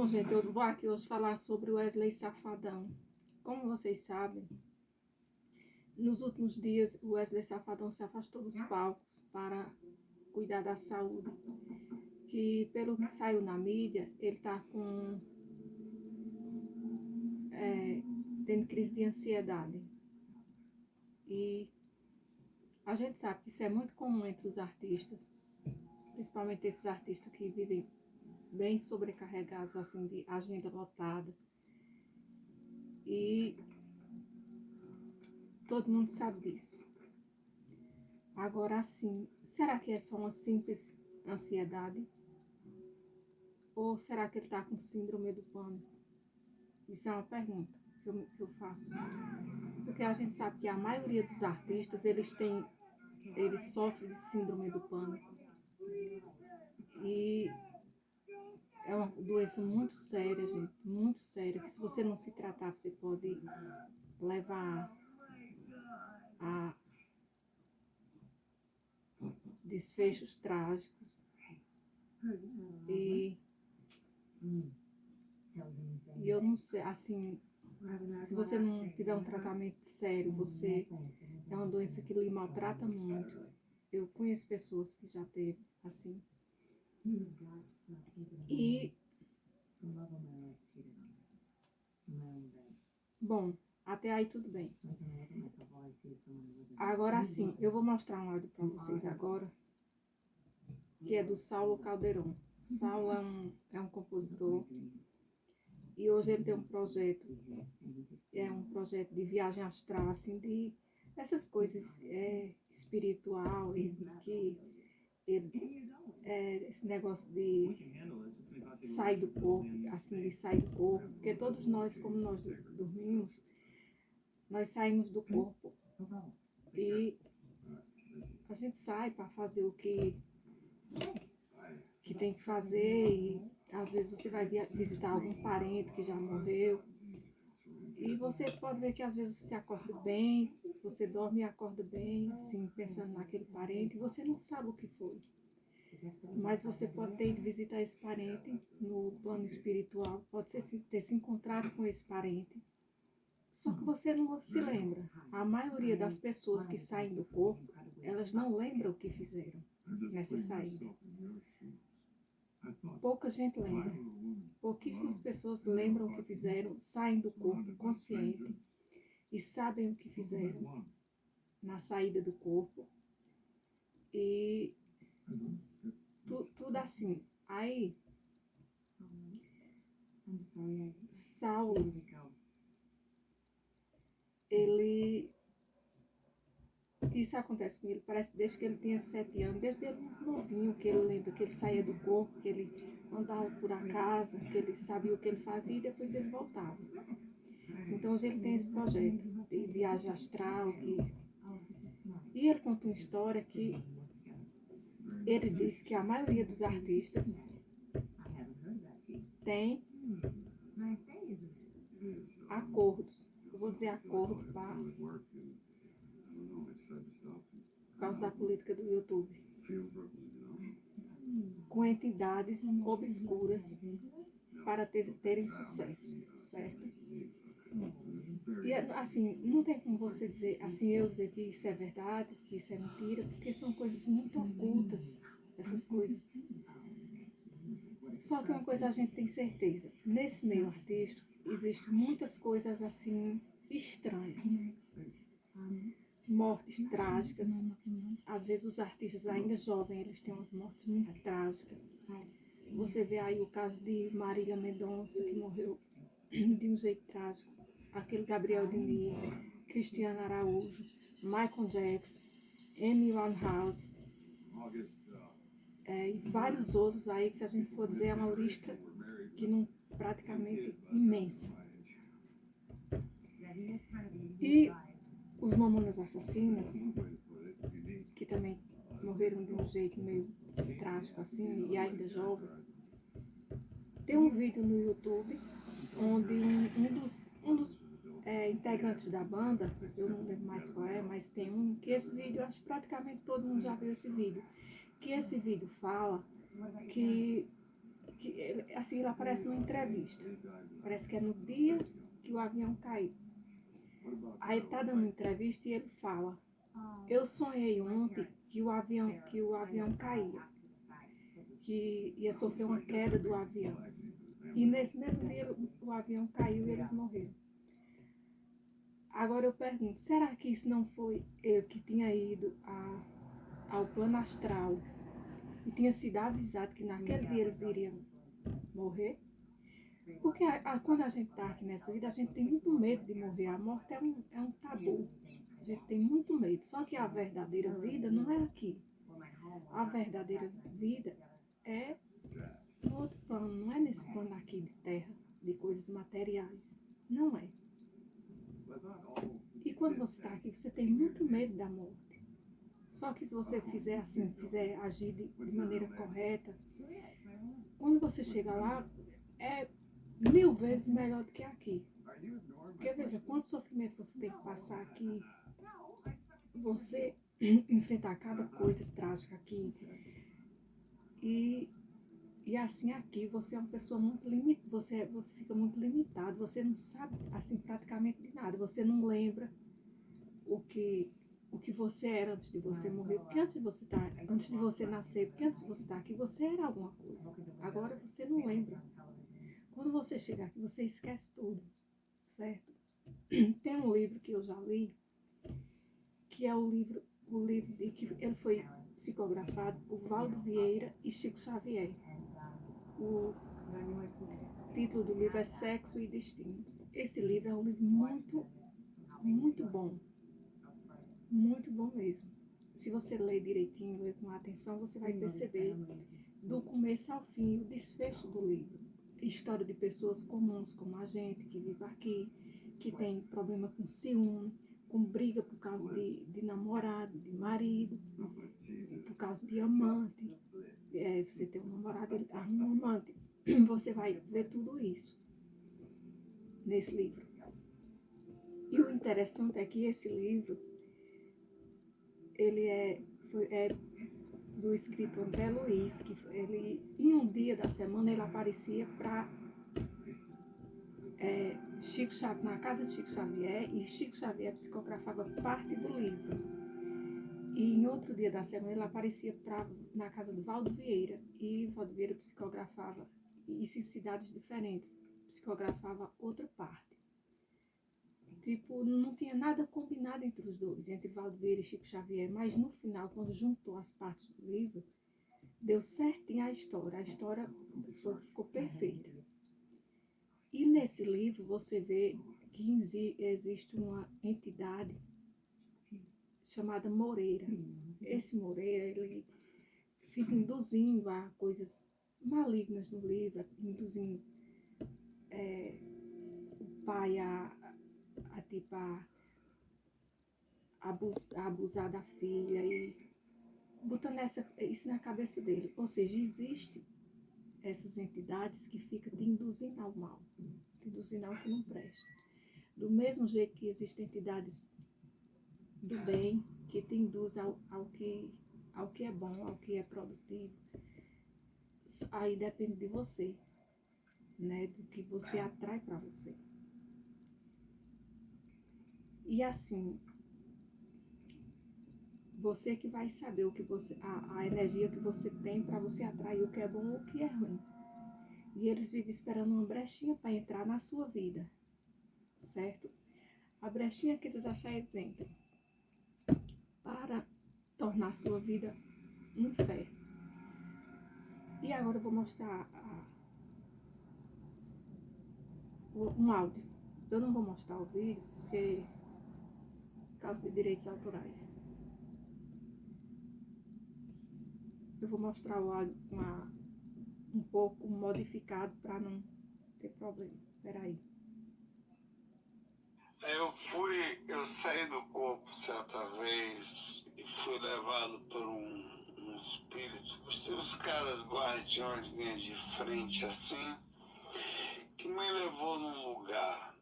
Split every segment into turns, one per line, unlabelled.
Bom, gente, eu vou aqui hoje falar sobre o Wesley Safadão. Como vocês sabem, nos últimos dias o Wesley Safadão se afastou dos palcos para cuidar da saúde. Que pelo que saiu na mídia, ele está tendo crise de ansiedade. E a gente sabe que isso é muito comum entre os artistas, principalmente esses artistas que vivem bem sobrecarregados, assim, de agenda lotada. E todo mundo sabe disso. Agora, assim, será que é só uma simples ansiedade? Ou será que ele está com síndrome do pânico? Isso é uma pergunta que eu faço. Porque a gente sabe que a maioria dos artistas, eles sofrem de síndrome do pânico. E é uma doença muito séria, gente, muito séria, que se você não se tratar, você pode levar a desfechos trágicos. E eu não sei, assim, se você não tiver um tratamento sério, é uma doença que lhe maltrata muito. Eu conheço pessoas que já teve, assim. E, bom, até aí tudo bem. Agora sim, eu vou mostrar um áudio para vocês agora, que é do Saulo Calderon. Saulo é um compositor e hoje ele tem um projeto de viagem astral, assim, de essas coisas espiritual e que esse negócio de sair do corpo, assim, de sair do corpo, porque todos nós, como nós dormimos, nós saímos do corpo e a gente sai para fazer o que tem que fazer e às vezes você vai visitar algum parente que já morreu e você pode ver que às vezes você acorda bem, você dorme e acorda bem, assim, pensando naquele parente, e você não sabe o que foi. Mas você pode ter ido visitar esse parente no plano espiritual, pode ter se encontrado com esse parente, só que você não se lembra. A maioria das pessoas que saem do corpo, elas não lembram o que fizeram nessa saída. Pouca gente lembra. Pouquíssimas pessoas lembram o que fizeram, saem do corpo consciente e sabem o que fizeram na saída do corpo. E tudo assim. Aí, Saulo, isso acontece com ele, parece desde que ele tinha 7 anos, desde ele novinho, que ele lembra que ele saía do corpo, que ele andava por a casa, que ele sabia o que ele fazia e depois ele voltava. Então hoje ele tem esse projeto de viagem astral, e ele conta uma história que ele diz que a maioria dos artistas tem acordos, eu vou dizer acordo por causa da política do YouTube, com entidades obscuras para terem sucesso, certo? E assim, não tem como você dizer, assim, eu dizer que isso é verdade, que isso é mentira, porque são coisas muito ocultas, essas coisas. Só que uma coisa a gente tem certeza, nesse meio artístico existem muitas coisas assim estranhas. Mortes trágicas, às vezes os artistas ainda jovens, eles têm umas mortes muito trágicas. Você vê aí o caso de Marília Mendonça, que morreu de um jeito trágico, aquele Gabriel Diniz, Cristiano Araújo, Michael Jackson, Amy Winehouse, e vários outros aí, que se a gente for dizer é uma lista que não, praticamente imensa. E os Mamonas Assassinas, que também morreram de um jeito meio trágico assim, e ainda jovem. Tem um vídeo no YouTube onde um dos integrantes da banda, eu não lembro mais qual é, mas tem que esse vídeo, eu acho que praticamente todo mundo já viu esse vídeo, que esse vídeo fala que que ele, assim, ele aparece numa entrevista. Parece que é no dia que o avião caiu. Aí ele tá dando uma entrevista e ele fala: eu sonhei ontem que o avião caía, que ia sofrer uma queda do avião. E nesse mesmo dia o avião caiu e eles morreram. Agora eu pergunto, será que isso não foi ele que tinha ido ao plano astral e tinha sido avisado que naquele dia eles iriam morrer? Porque quando a gente está aqui nessa vida, a gente tem muito medo de morrer. A morte é um tabu. A gente tem muito medo. Só que a verdadeira vida não é aqui. A verdadeira vida é no outro plano, não é nesse plano aqui de terra, de coisas materiais. Não é. E quando você está aqui, você tem muito medo da morte. Só que se você fizer assim, fizer agir de maneira correta, quando você chega lá, é 1000 vezes melhor do que aqui. Porque veja, quanto sofrimento você tem que passar aqui, você enfrentar cada coisa trágica aqui. E assim aqui, você é uma pessoa muito limitada, você fica muito limitado, você não sabe assim praticamente de nada, você não lembra o que você era antes de você morrer, porque antes de você nascer, porque antes de você estar aqui, você era alguma coisa. Agora você não lembra. Quando você chegar aqui, você esquece tudo, certo? Tem um livro que eu já li, que é o livro de que ele foi psicografado por Valdo Vieira e Chico Xavier. O título do livro é Sexo e Destino. Esse livro é um livro muito, muito bom. Muito bom mesmo. Se você ler direitinho, ler com atenção, você vai perceber do começo ao fim o desfecho do livro. História de pessoas comuns como a gente, que vive aqui, que tem problema com ciúme, com briga por causa de namorado, de marido, por causa de amante. Você tem um namorado, ele arruma um amante. Você vai ver tudo isso nesse livro. E o interessante é que esse livro, ele é do escritor André Luiz, que ele, em um dia da semana, ele aparecia para Chico Xavier, na casa de Chico Xavier, e Chico Xavier psicografava parte do livro. E em outro dia da semana ele aparecia na casa do Valdo Vieira, e Valdo Vieira psicografava, isso em cidades diferentes, psicografava outra parte. Tipo, não tinha nada combinado entre os dois, entre Valdo Vieira e Chico Xavier, mas no final, quando juntou as partes do livro, deu certinho a história ficou perfeita. E nesse livro você vê que existe uma entidade chamada Moreira. Esse Moreira, ele fica induzindo a coisas malignas no livro, induzindo o pai a abusar da filha e botando isso na cabeça dele. Ou seja, existe essas entidades que ficam te induzindo ao mal, te induzindo ao que não presta. Do mesmo jeito que existem entidades do bem que te induzem ao que é bom, ao que é produtivo. Aí depende de você, né? Do que você atrai para você. E assim, você que vai saber o que a energia que você tem para você atrair o que é bom ou o que é ruim. E eles vivem esperando uma brechinha para entrar na sua vida, certo? A brechinha que eles acharem, eles entram para tornar a sua vida um inferno. E agora eu vou mostrar um áudio. Eu não vou mostrar o vídeo porque por causa de direitos autorais. Eu vou mostrar o áudio um pouco modificado para não ter problema. Peraí.
Eu saí do corpo certa vez e fui levado por um espírito. Os caras guardiões linha de frente assim, que me levou num lugar.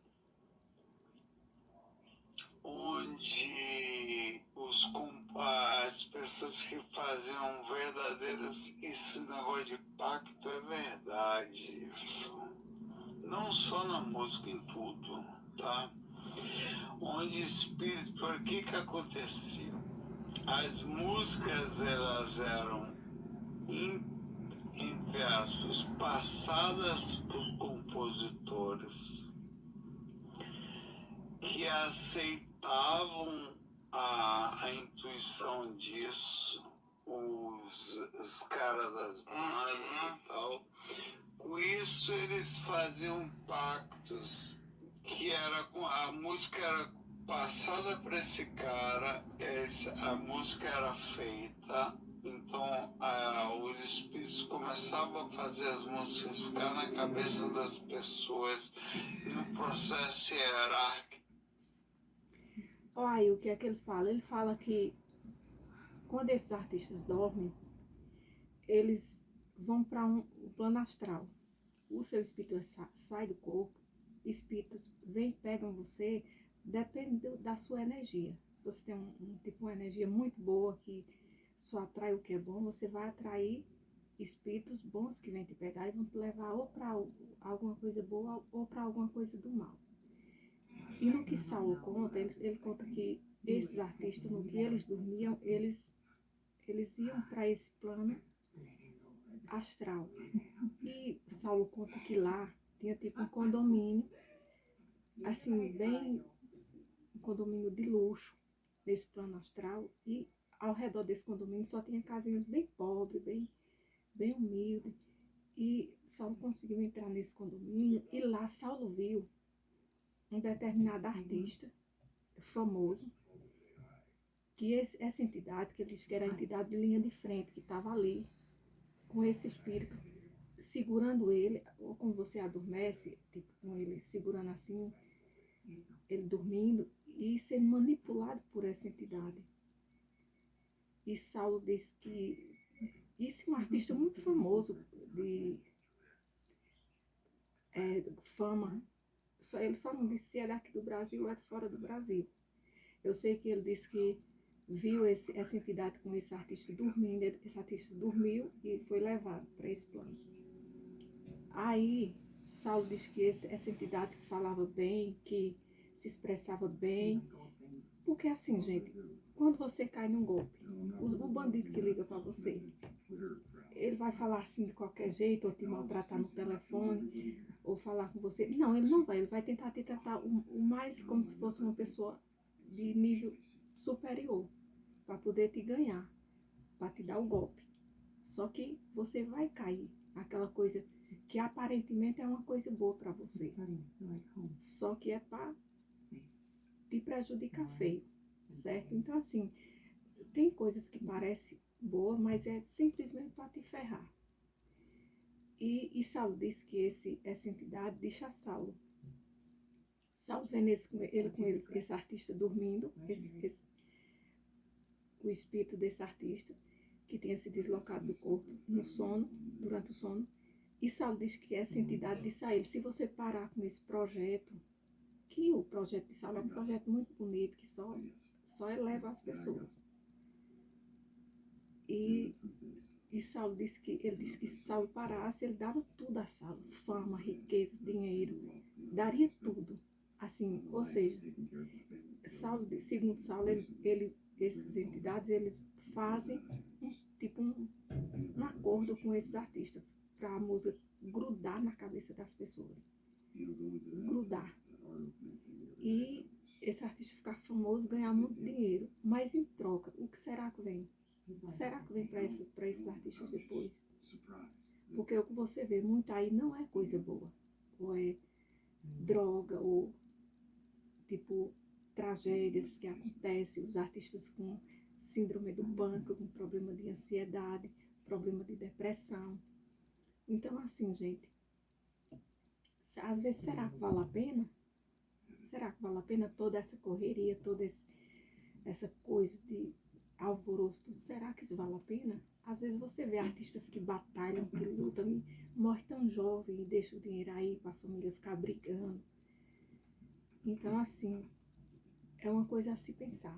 onde as pessoas que faziam verdadeiras, esse negócio de pacto é verdade, isso. Não só na música, em tudo, tá? Onde espírito, por que acontecia? As músicas, elas eram, entre aspas, passadas por compositores que aceitavam a intuição disso, os caras das bandas e tal. Com isso eles faziam pactos que era com a música era passada para esse cara, a música era feita, então os espíritos começavam a fazer as músicas ficar na cabeça das pessoas no processo hierárquico.
Olha aí o que é que ele fala. Ele fala que quando esses artistas dormem, eles vão para um plano astral. O seu espírito sai do corpo, espíritos vêm e pegam você, depende da sua energia. Se você tem tipo uma energia muito boa que só atrai o que é bom, você vai atrair espíritos bons que vêm te pegar e vão te levar ou para alguma coisa boa ou para alguma coisa do mal. E no que Saulo conta, ele conta que esses artistas, no que eles dormiam, eles iam para esse plano astral. E Saulo conta que lá tinha tipo um condomínio, assim, bem um condomínio de luxo, nesse plano astral, e ao redor desse condomínio só tinha casinhas bem pobres, bem humildes. E Saulo conseguiu entrar nesse condomínio e lá Saulo viu um determinado artista famoso, que essa entidade, que ele disse que era a entidade de linha de frente, que estava ali com esse espírito, segurando ele, ou como você adormece, tipo com ele segurando assim, ele dormindo, e sendo manipulado por essa entidade. E Saulo disse que isso é um artista muito famoso, de fama. Ele só não disse se é daqui do Brasil ou é de fora do Brasil. Eu sei que ele disse que viu essa entidade com esse artista dormindo, esse artista dormiu e foi levado para esse plano. Aí, Saulo diz que essa entidade que falava bem, que se expressava bem, porque assim, gente, quando você cai num golpe, o bandido que liga para você, ele vai falar assim de qualquer jeito, ou te maltratar no telefone, ou falar com você. Não, ele não vai, ele vai tentar te tratar o mais como se fosse uma pessoa de nível superior, para poder te ganhar, para te dar o golpe. Só que você vai cair, aquela coisa que aparentemente é uma coisa boa para você, só que é para te prejudicar feio, certo? Então assim, tem coisas que parecem boas, mas é simplesmente para te ferrar. E Saulo disse que essa entidade deixa Saulo. Saulo vê esse artista dormindo, o espírito desse artista, que tinha se deslocado do corpo no sono, durante o sono. E Saulo diz que essa entidade disse a ele: se você parar com esse projeto, que o projeto de Saulo é um projeto muito bonito, que só eleva as pessoas. E Saulo disse que se Saulo parasse, ele dava tudo a Saulo: fama, riqueza, dinheiro, daria tudo. Assim, ou seja, Saulo, segundo Saulo, essas entidades, eles fazem um acordo com esses artistas para a música grudar na cabeça das pessoas. Grudar. E esse artista ficar famoso, ganhar muito dinheiro. Mas em troca, o que será que vem? Será que vem para esses artistas depois? Porque o que você vê muito aí não é coisa boa. Ou é droga, ou tipo tragédias que acontecem, os artistas com síndrome do pâncreas, com problema de ansiedade, problema de depressão. Então assim, gente, às vezes será que vale a pena? Será que vale a pena toda essa correria, toda essa coisa de alvoroço, tudo? Será que isso vale a pena? Às vezes você vê artistas que batalham, que lutam e morrem tão jovem e deixam o dinheiro aí para a família ficar brigando. Então assim, é uma coisa a se pensar,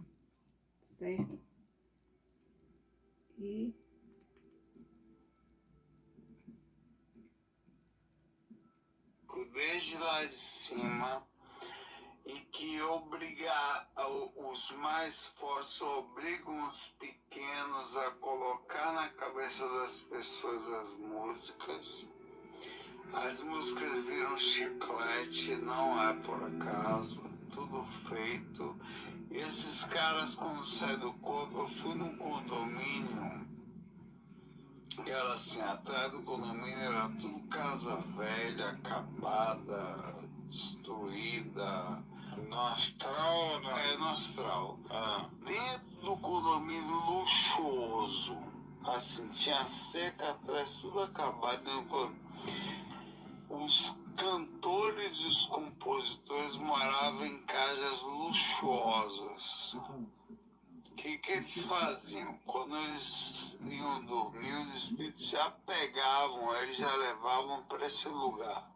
certo? E
desde lá de cima, e que os mais fortes obrigam os pequenos a colocar na cabeça das pessoas as músicas. As músicas viram chiclete, não é por acaso, é tudo feito. E esses caras, quando saem do corpo, eu fui num condomínio, e era assim, atrás do condomínio era tudo casa velha, acabada, destruída.
No astral, não?
É, no astral.
Ah,
Dentro do condomínio luxuoso, assim, tinha cerca atrás, tudo acabado dentro do condomínio. Os cantores e os compositores moravam em casas luxuosas. O que eles faziam? Quando eles iam dormir, os espíritos já pegavam, eles já levavam para esse lugar.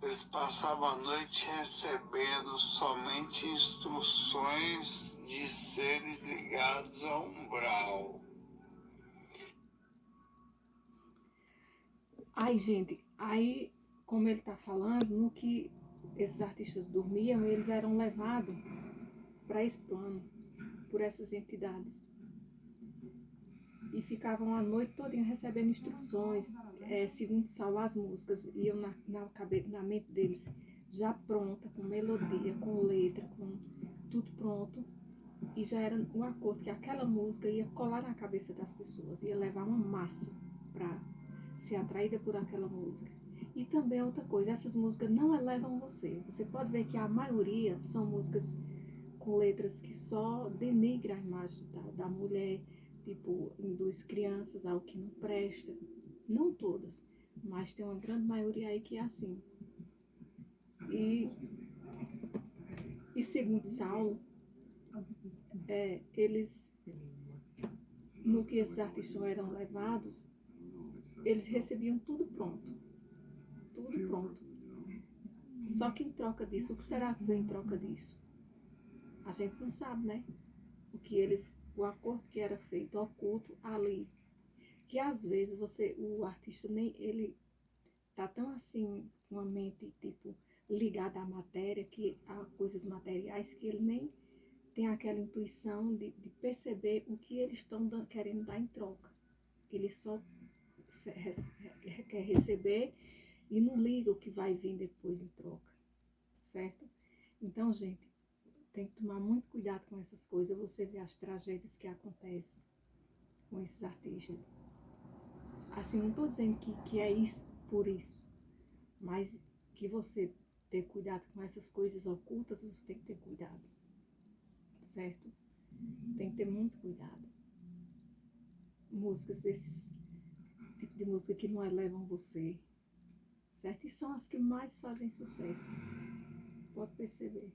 Eles passavam a noite recebendo somente instruções de seres ligados ao umbral.
aí, gente, aí, como ele está falando, no que esses artistas dormiam, eles eram levados para esse plano por essas entidades. E ficavam a noite toda recebendo instruções, segundo Saulo, as músicas iam na mente deles já pronta, com melodia, com letra, com tudo pronto. E já era um acordo que aquela música ia colar na cabeça das pessoas, ia levar uma massa para ser atraída por aquela música. E também outra coisa, essas músicas não elevam você. Você pode ver que a maioria são músicas com letras que só denigram a imagem da mulher, tipo, induz crianças ao que não presta. Não todas, mas tem uma grande maioria aí que é assim. E segundo Saulo, eles, no que esses artistas eram levados, eles recebiam tudo pronto. Tudo pronto. Só que em troca disso, o que será que vem em troca disso? A gente não sabe, né? O acordo que era feito oculto ali, que às vezes o artista nem ele tá tão assim com a mente tipo ligada à matéria, que a coisas materiais, que ele nem tem aquela intuição de perceber o que eles estão querendo dar em troca. Ele só quer receber e não liga o que vai vir depois em troca, certo? Então, gente, tem que tomar muito cuidado com essas coisas. Você vê as tragédias que acontecem com esses artistas. Assim, não estou dizendo que é isso por isso, mas que você ter cuidado com essas coisas ocultas, você tem que ter cuidado, certo? Tem que ter muito cuidado. Músicas desses tipo de música que não elevam você, certo? E são as que mais fazem sucesso. Pode perceber.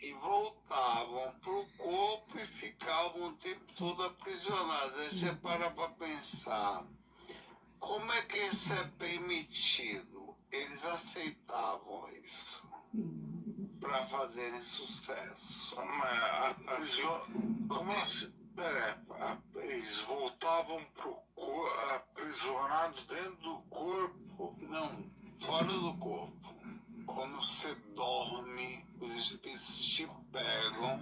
E voltavam pro corpo e ficavam o tempo todo aprisionados. Aí você para pensar, como é que isso é permitido? Eles aceitavam isso para fazerem sucesso.
como assim? Eles voltavam pro corpo, aprisionados dentro do corpo?
Não, fora do corpo. Quando você dorme, os espíritos te pegam,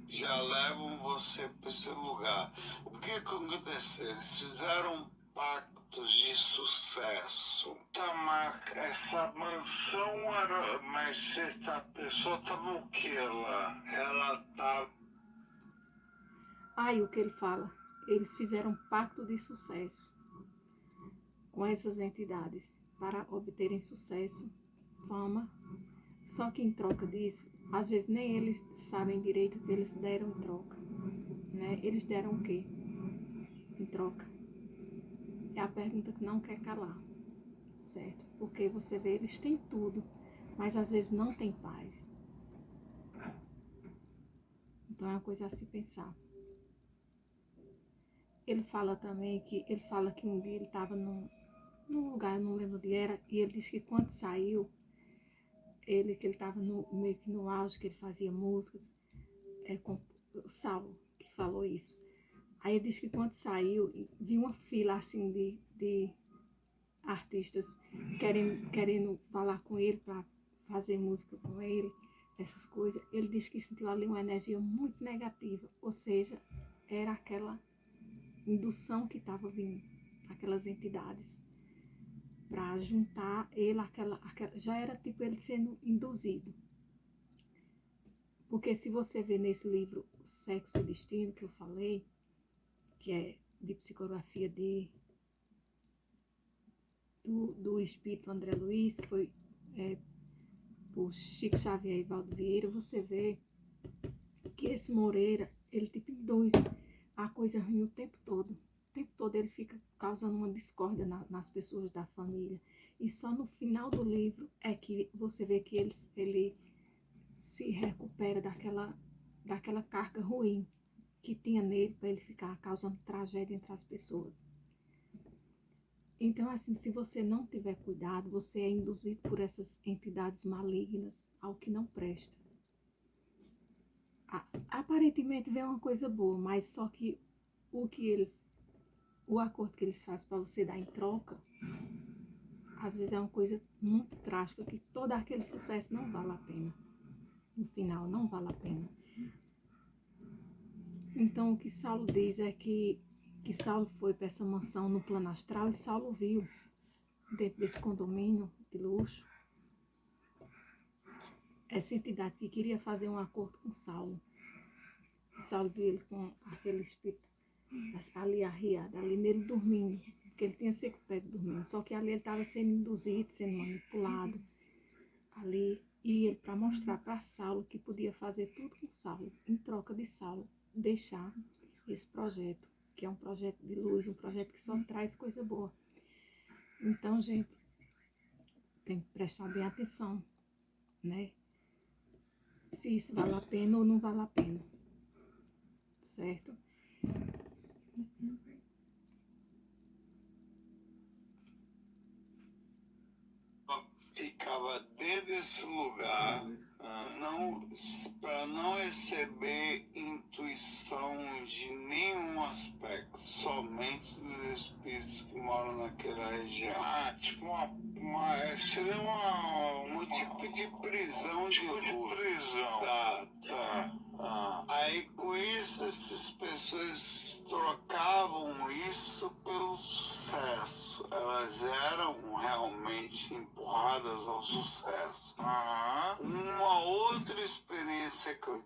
já levam você para esse lugar. O que aconteceu? Eles fizeram pactos de sucesso.
Tá, mas essa mansão era. Mas a pessoa tava o que lá?
Ela tá.
Aí o que ele fala? Eles fizeram um pacto de sucesso com essas entidades para obterem sucesso, fama. Só que em troca disso, às vezes nem eles sabem direito o que eles deram em troca, né? Eles deram o quê em troca? É a pergunta que não quer calar, certo? Porque você vê, eles têm tudo, mas às vezes não tem paz. Então é uma coisa a se pensar. Ele fala também que um dia ele estava num lugar, eu não lembro onde era, e ele disse que quando saiu, que ele estava meio que no auge, que ele fazia músicas, com Saulo, que falou isso. Aí ele diz que quando saiu, viu uma fila assim de artistas querendo falar com ele para fazer música com ele, essas coisas. Ele diz que sentiu ali uma energia muito negativa, ou seja, era aquela indução que estava vindo, aquelas entidades, para juntar ele já era tipo ele sendo induzido. Porque se você vê nesse livro Sexo e Destino, que eu falei, que é de psicografia do espírito André Luiz, que foi por Chico Xavier e Valdo Vieira, você vê que esse Moreira, ele tipo induz a coisa ruim o tempo todo. O tempo todo ele fica causando uma discórdia nas pessoas da família. E só no final do livro é que você vê que ele se recupera daquela carga ruim que tinha nele, para ele ficar causando tragédia entre as pessoas. Então, assim, se você não tiver cuidado, você é induzido por essas entidades malignas ao que não presta. Aparentemente vem uma coisa boa, mas só que o acordo que eles fazem para você dar em troca, às vezes é uma coisa muito trágica, que todo aquele sucesso não vale a pena. No final, não vale a pena. Então, o que Saulo diz é que Saulo foi para essa mansão no plano astral e Saulo viu, dentro desse condomínio de luxo, essa entidade que queria fazer um acordo com Saulo. Saulo viu ele com aquele espírito ali arriado, ali nele dormindo, porque ele tinha seco o pé dormindo, só que ali ele estava sendo induzido, sendo manipulado, ali, e ele para mostrar para Saulo que podia fazer tudo com Saulo, em troca de Saulo deixar esse projeto, que é um projeto de luz, um projeto que só traz coisa boa. Então, gente, tem que prestar bem atenção, né? Se isso vale a pena ou não vale a pena, certo?
Ficava dentro desse lugar para não receber intuição de nenhum aspecto, somente dos espíritos que moram naquela região.
Tipo seria
Um tipo de prisão de luz.
prisão.
Tá. Aí com isso, essas pessoas trocavam isso pelo sucesso. Elas eram realmente empurradas ao sucesso. Uma outra experiência que eu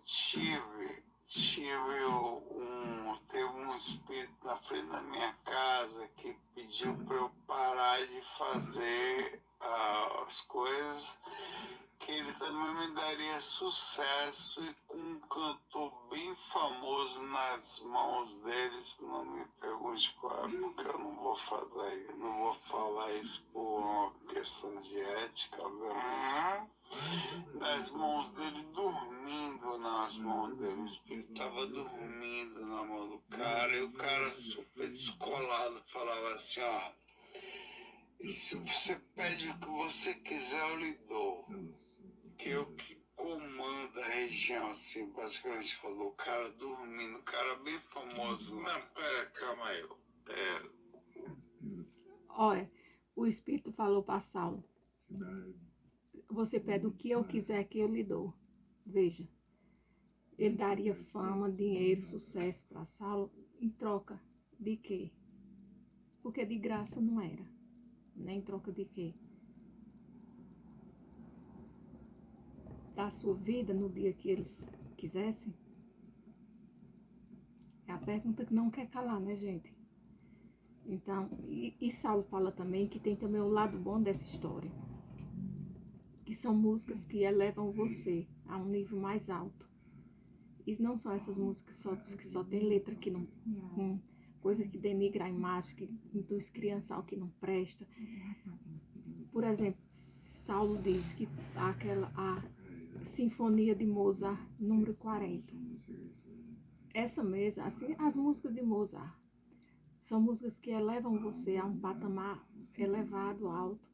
teve um espírito na frente da minha casa que pediu para eu parar de fazer as coisas, que ele também me daria sucesso, e com um cantor bem famoso nas mãos deles. Não me pergunte qual é, porque eu não vou falar isso por uma questão de ética, obviamente. Nas mãos dele, dormindo nas mãos dele. O espírito estava dormindo na mão do cara, e o cara super descolado falava assim, ó: e se você pede o que você quiser, eu lhe dou. Que eu que comando a região, assim, basicamente falou. O cara dormindo, o cara bem famoso.
Não, pera, calma aí.
Olha, o espírito falou para Saulo: você pede o que eu quiser que eu lhe dou. Veja, ele daria fama, dinheiro, sucesso para Saulo em troca de quê? Porque de graça não era. Nem em troca de quê? Da sua vida no dia que eles quisessem? É a pergunta que não quer calar, né, gente? Então, e Saulo fala também que tem também o lado bom dessa história, que são músicas que elevam você a um nível mais alto. E não são essas músicas que só tem letra que não, coisa que denigra a imagem, que induz criança ao que não presta. Por exemplo, Saulo diz que a Sinfonia de Mozart, número 40. Essa mesma, assim, as músicas de Mozart são músicas que elevam você a um patamar elevado, alto,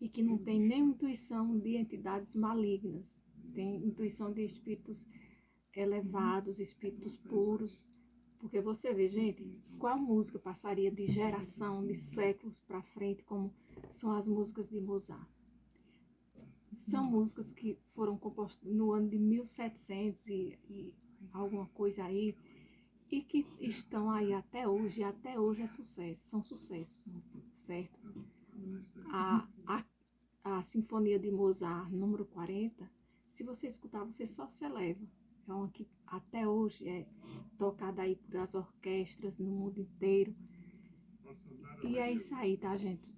e que não tem nenhuma intuição de entidades malignas. Tem intuição de espíritos elevados, espíritos puros. Porque você vê, gente, qual música passaria de geração, de séculos para frente, como são as músicas de Mozart? São músicas que foram compostas no ano de 1700 e alguma coisa aí, e que estão aí até hoje, e até hoje é sucesso, são sucessos, certo? A Sinfonia de Mozart, número 40, se você escutar, você só se eleva. É uma que até hoje é tocada aí por as orquestras no mundo inteiro. E é isso aí, tá, gente?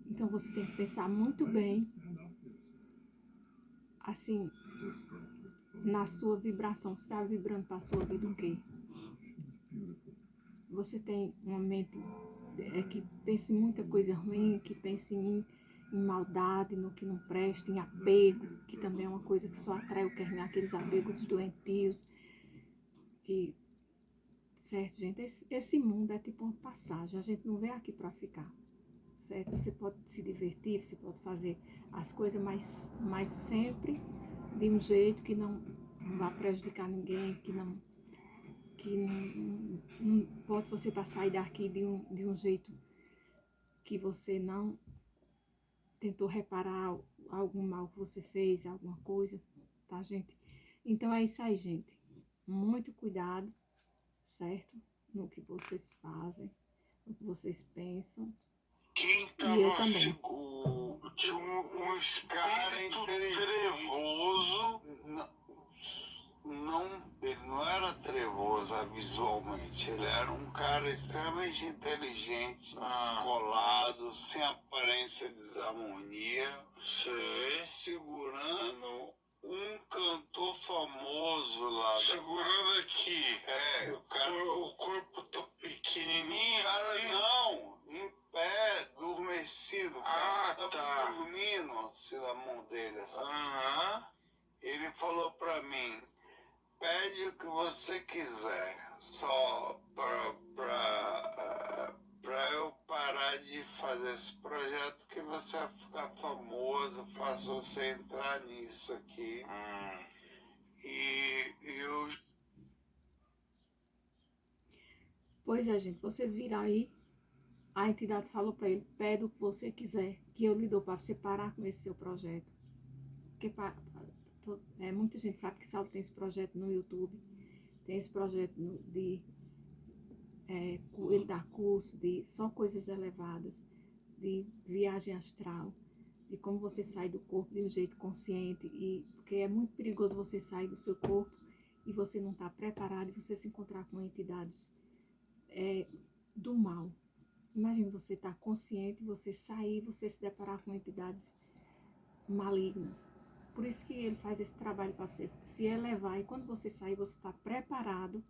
Então você tem que pensar muito bem, assim, na sua vibração. Você está vibrando para a sua vida o quê? Você tem uma mente que pense em muita coisa ruim, que pense em maldade, no que não presta, em apego, que também é uma coisa que só atrai o que é aqueles apegos doentios. Que, certo, gente? Esse mundo é tipo uma passagem, a gente não veio aqui para ficar, certo? Você pode se divertir, você pode fazer as coisas, mas sempre de um jeito que não vá prejudicar ninguém, que não pode você passar daqui de um jeito que você não tentou reparar algum mal que você fez, alguma coisa, tá, gente? Então é isso aí, gente. Muito cuidado, certo? No que vocês fazem, no que vocês pensam.
Quem
E eu
tava
também.
tinha um espírito trevoso.
Ele não era trevoso visualmente, ele era um cara extremamente inteligente, descolado, sem aparência de desarmonia, segurando um cantor famoso lá.
Segurando aqui. O corpo tá pequenininho.
Não, em pé, adormecido.
Tá.
Dormindo assim, na mão dele. Assim.
Aham.
Ele falou pra mim: pede o que você quiser, só pra eu parar de fazer esse projeto que você vai ficar famoso, faço você entrar nisso aqui. E eu...
Pois é, gente, vocês viram aí, a entidade falou para ele, pede o que você quiser, que eu lhe dou para você parar com esse seu projeto. Porque muita gente sabe que Saulo tem esse projeto no YouTube, tem esse projeto ele dá curso de só coisas elevadas, de viagem astral, de como você sai do corpo de um jeito consciente, porque é muito perigoso você sair do seu corpo e você não estar preparado e você se encontrar com entidades do mal. Imagina você estar consciente, você sair, você se deparar com entidades malignas. Por isso que ele faz esse trabalho para você se elevar, e quando você sair, você está preparado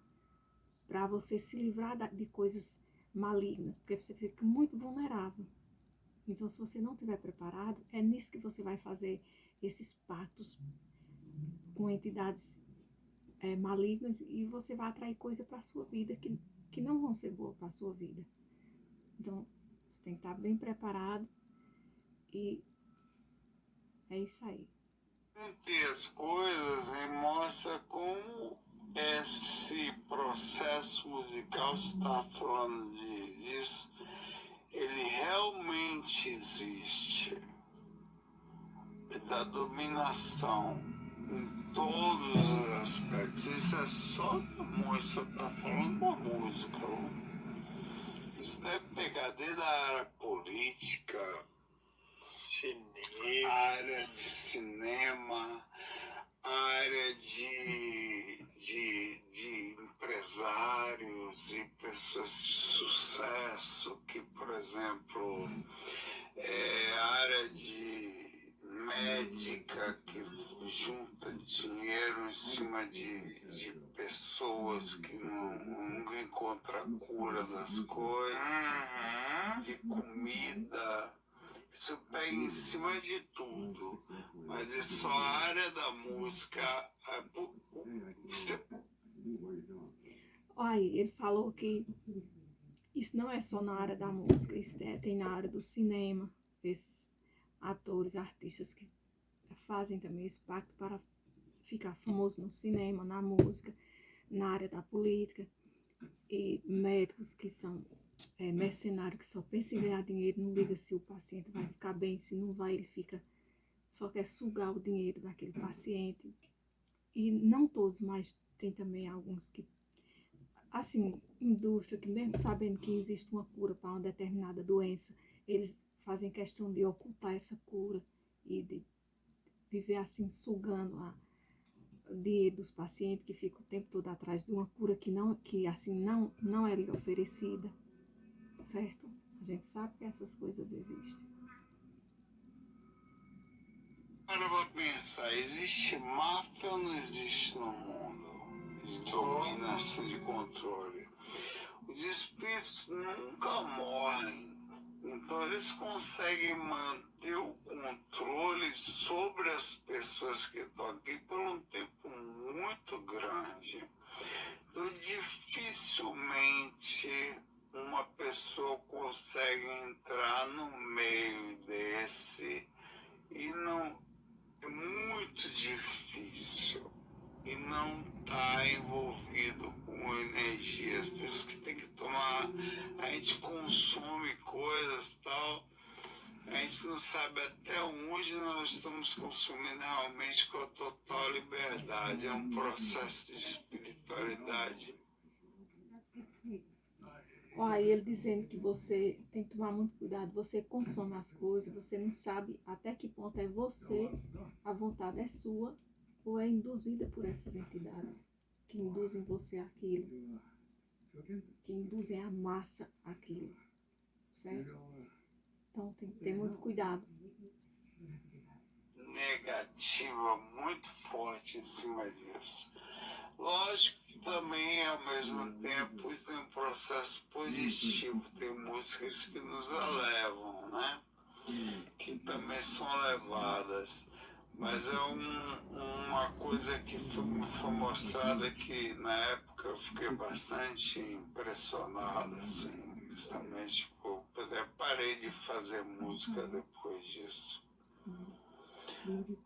para você se livrar de coisas malignas, porque você fica muito vulnerável. Então, se você não estiver preparado, é nisso que você vai fazer esses pactos com entidades malignas, e você vai atrair coisas para a sua vida que não vão ser boas para a sua vida. Então, você tem que estar bem preparado, e é isso aí.
As coisas e mostra como esse processo musical, você está falando disso, ele realmente existe, da dominação em todos os aspectos. Isso é só da música, você está falando da música. Isso deve pegar desde a área política, área de cinema, área de empresários e pessoas de sucesso, que, por exemplo, área de médica que junta dinheiro em cima de pessoas que nunca encontram a cura das coisas, de comida. Isso pega em cima de tudo, mas é só a área da música.
Olha, ele falou que isso não é só na área da música, isso tem na área do cinema, esses atores, artistas que fazem também esse pacto para ficar famoso no cinema, na música, na área da política, e médicos que são mercenários, que só pensam em ganhar dinheiro, não liga se o paciente vai ficar bem, se não vai, ele fica, só quer sugar o dinheiro daquele paciente. E não todos, mas tem também alguns que, assim, indústria, que mesmo sabendo que existe uma cura para uma determinada doença, eles fazem questão de ocultar essa cura e de viver assim, sugando dinheiro dos pacientes, que ficam o tempo todo atrás de uma cura que assim, não é lhe oferecida, certo? A gente sabe que essas coisas existem.
Para pensar, existe máfia ou não existe no mundo? De dominação, de controle. Os espíritos nunca morrem, então eles conseguem manter o controle sobre as pessoas que estão aqui por um tempo muito grande. Então dificilmente uma pessoa consegue entrar no meio desse e não, é muito difícil, e não está envolvido com energias, por isso que tem que tomar, a gente consome coisas tal, a gente não sabe até onde nós estamos consumindo realmente com a total liberdade, é um processo de espiritualidade.
Aí ele dizendo que você tem que tomar muito cuidado, você consome as coisas, você não sabe até que ponto é você, a vontade é sua, ou é induzida por essas entidades que induzem você àquilo, que induzem a massa àquilo, certo? Então tem que ter muito cuidado.
Negativa muito forte em cima disso. Lógico que também, ao mesmo tempo, tem um processo positivo, tem músicas que nos elevam, né? Que também são levadas. Mas é uma coisa que me foi mostrada que na época eu fiquei bastante impressionado, assim, justamente, eu até parei de fazer música depois disso,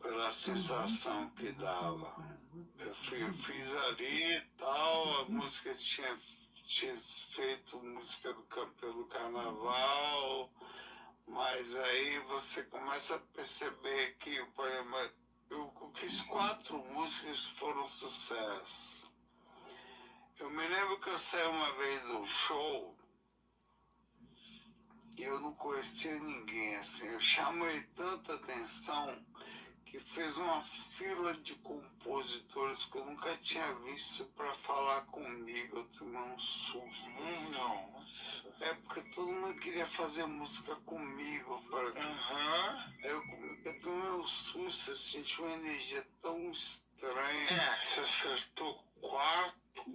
pela sensação que dava. Eu fiz ali e tal, a música tinha feito música pelo carnaval, mas aí você começa a perceber que, por exemplo, eu fiz 4 músicas que foram sucesso. Eu me lembro que eu saí uma vez do show e eu não conhecia ninguém, assim, eu chamei tanta atenção que fez uma fila de compositores que eu nunca tinha visto para falar comigo. Eu tomei um susto. Nossa. É porque todo mundo queria fazer música comigo. Eu tomei um susto, eu senti uma energia tão estranha.
Você acertou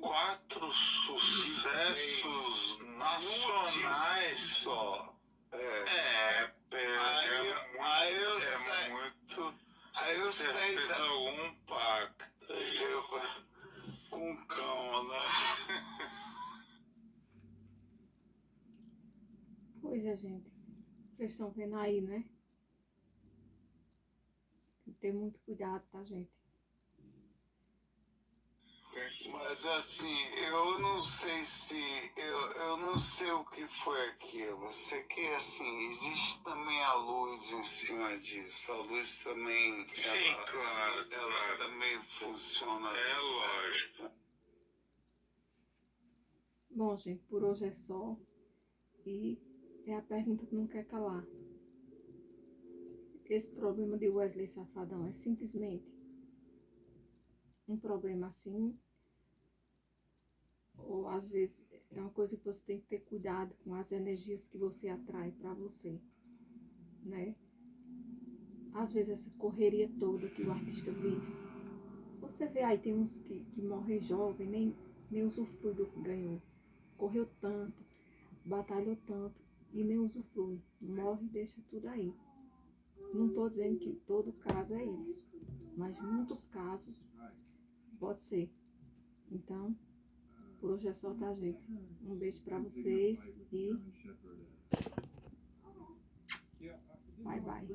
quatro sucessos nacionais
só. Aí eu saí
fez algum pacto.
Com um cão, né?
Pois é, gente. Vocês estão vendo aí, né? Tem que ter muito cuidado, tá, gente?
Mas assim, eu não sei se. Eu não sei o que foi aquilo. Eu sei que assim, existe também a luz em cima disso. A luz também.
Sim, claro.
Ela também funciona.
É lógico.
Bom, gente, por hoje é só. E é a pergunta que não quer calar. Esse problema de Wesley Safadão é simplesmente um problema assim, ou às vezes é uma coisa que você tem que ter cuidado com as energias que você atrai para você, né? Às vezes essa correria toda que o artista vive, você vê aí, tem uns que morrem jovem, nem usufrui do que ganhou, correu tanto, batalhou tanto e nem usufrui, morre e deixa tudo aí. Não estou dizendo que todo caso é isso, mas muitos casos pode ser. Então, por hoje é só, tá, gente? Um beijo pra vocês e bye, bye.